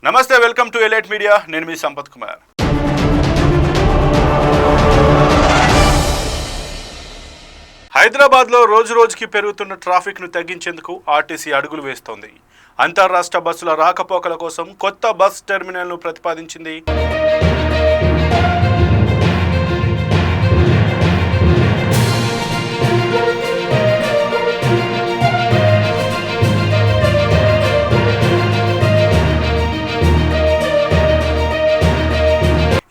నమస్తే, welcome to elite media. నేను మీ సంపత్ కుమార్. హైదరాబాద్లో రోజు రోజుకి పెరుగుతున్న ట్రాఫిక్ను తగ్గించేందుకు ఆర్టీసీ అడుగులు వేస్తోంది. అంతర్రాష్ట్ర బస్సుల రాకపోకల కోసం కొత్త బస్ టెర్మినల్ను ప్రతిపాదించింది.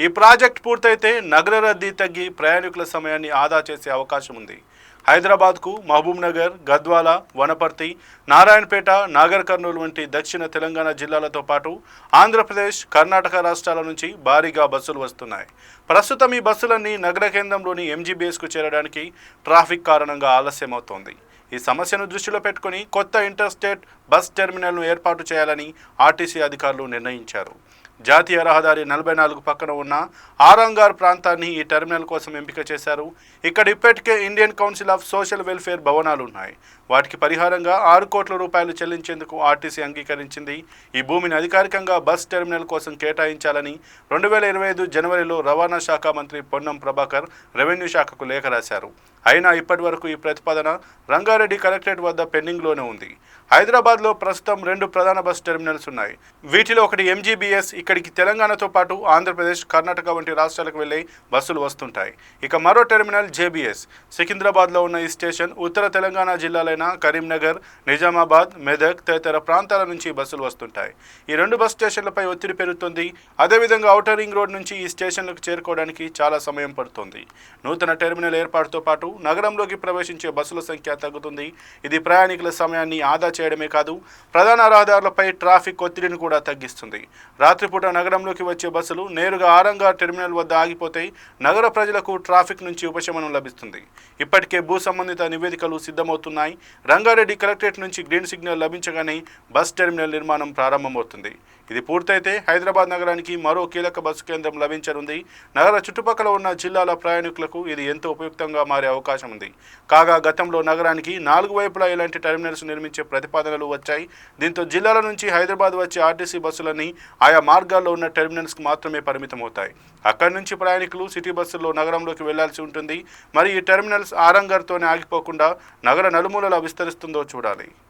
ఈ ప్రాజెక్ట్ పూర్తయితే నగర రద్దీ తగ్గి ప్రయాణికుల సమయాన్ని ఆదా చేసే అవకాశం ఉంది. హైదరాబాద్కు మహబూబ్ నగర్, గద్వాల, వనపర్తి, నారాయణపేట, నాగర్ కర్నూలు వంటి దక్షిణ తెలంగాణ జిల్లాలతో పాటు ఆంధ్రప్రదేశ్, కర్ణాటక రాష్ట్రాల నుంచి భారీగా బస్సులు వస్తున్నాయి. ప్రస్తుతం ఈ బస్సులన్నీ నగర కేంద్రంలోని ఎంజీబీఎస్కు చేరడానికి ట్రాఫిక్ కారణంగా ఆలస్యమవుతోంది. ఈ సమస్యను దృష్టిలో పెట్టుకుని కొత్త ఇంటర్స్టేట్ బస్ టెర్మినల్ను ఏర్పాటు చేయాలని ఆర్టీసీ అధికారులు నిర్ణయించారు. జాతీయ రహదారి 44 పక్కన ఉన్న ఆరంగార్ ప్రాంతాన్ని ఈ టెర్మినల్ కోసం ఎంపిక చేశారు. ఇక్కడ ఇప్పటికే Indian council of social welfare భవనాలు ఉన్నాయి. వాటికి పరిహారంగా 6 కోట్ల రూపాయలు చెల్లించేందుకు ఆర్టీసీ అంగీకరించింది. ఈ భూమిని అధికారికంగా బస్ టెర్మినల్ కోసం కేటాయించాలని 2025 జనవరిలో రవాణా శాఖ మంత్రి పొన్నం ప్రభాకర్ రెవెన్యూ శాఖకు లేఖ రాశారు. అయినా ఇప్పటి వరకు ఈ ప్రతిపాదన రంగారెడ్డి కలెక్టరేట్ వద్ద పెండింగ్లోనే ఉంది. హైదరాబాద్లో ప్రస్తుతం 2 ప్రధాన బస్ టెర్మినల్స్ ఉన్నాయి. వీటిలో ఒకటి ఎంజీబీఎస్. ఇక్కడికి తెలంగాణతో పాటు ఆంధ్రప్రదేశ్, కర్ణాటక వంటి రాష్ట్రాలకు వెళ్లే బస్సులు వస్తుంటాయి. ఇక మరో టెర్మినల్ జేబీఎస్. సికింద్రాబాద్లో ఉన్న ఈ స్టేషన్ ఉత్తర తెలంగాణ జిల్లాలైన కరీంనగర్, నిజామాబాద్, మెదక్ తదితర ప్రాంతాల నుంచి బస్సులు వస్తుంటాయి. ఈ 2 బస్ స్టేషన్లపై ఒత్తిడి పెరుగుతుంది. అదేవిధంగా ఔటర్ రింగ్ రోడ్ నుంచి ఈ స్టేషన్లకు చేరుకోవడానికి చాలా సమయం పడుతుంది. నూతన టెర్మినల్ ఏర్పాటుతో పాటు నగరంలోకి ప్రవేశించే బస్సుల సంఖ్య తగ్గుతుంది. ఇది ప్రయాణికుల సమయాన్ని ఆదా చేయడమే కాదు, ప్రధాన రహదారులపై ట్రాఫిక్ ఒత్తిడిని కూడా తగ్గిస్తుంది. రాత్రిపూట నగరంలోకి వచ్చే బస్సులు నేరుగా ఆరంగార్ టెర్మినల్ వద్ద ఆగిపోతాయి. నగర ప్రజలకు ట్రాఫిక్ నుంచి ఉపశమనం లభిస్తుంది. ఇప్పటికే భూ సంబంధిత నివేదికలు సిద్ధమవుతున్నాయి. రంగారెడ్డి కలెక్టరేట్ నుంచి గ్రీన్ సిగ్నల్ లభించగానే బస్ టెర్మినల్ నిర్మాణం ప్రారంభమవుతుంది. ఇది పూర్తయితే హైదరాబాద్ నగరానికి మరో కీలక బస్సు కేంద్రం లభించనుంది. నగర చుట్టుపక్కల ఉన్న జిల్లాల ప్రయాణికులకు ఇది ఎంతో ఉపయుక్తంగా మారే అవకాశం ఉంది. కాగా గతంలో నగరానికి 4 వైపులా ఇలాంటి టెర్మినల్స్ నిర్మించే ప్రతిపాదనలు వచ్చాయి. దీంతో జిల్లాల నుంచి హైదరాబాద్ వచ్చే ఆర్టీసీ బస్సులన్నీ ఆయా మార్గాల్లో ఉన్న టెర్మినల్స్కు మాత్రమే పరిమితమవుతాయి. అక్కడి నుంచి ప్రయాణికులు సిటీ బస్సుల్లో నగరంలోకి వెళ్లాల్సి ఉంటుంది. మరి ఈ టెర్మినల్స్ ఆరంగర్తోనే ఆగిపోకుండా నగర నలుమూలలా విస్తరిస్తుందో చూడాలి.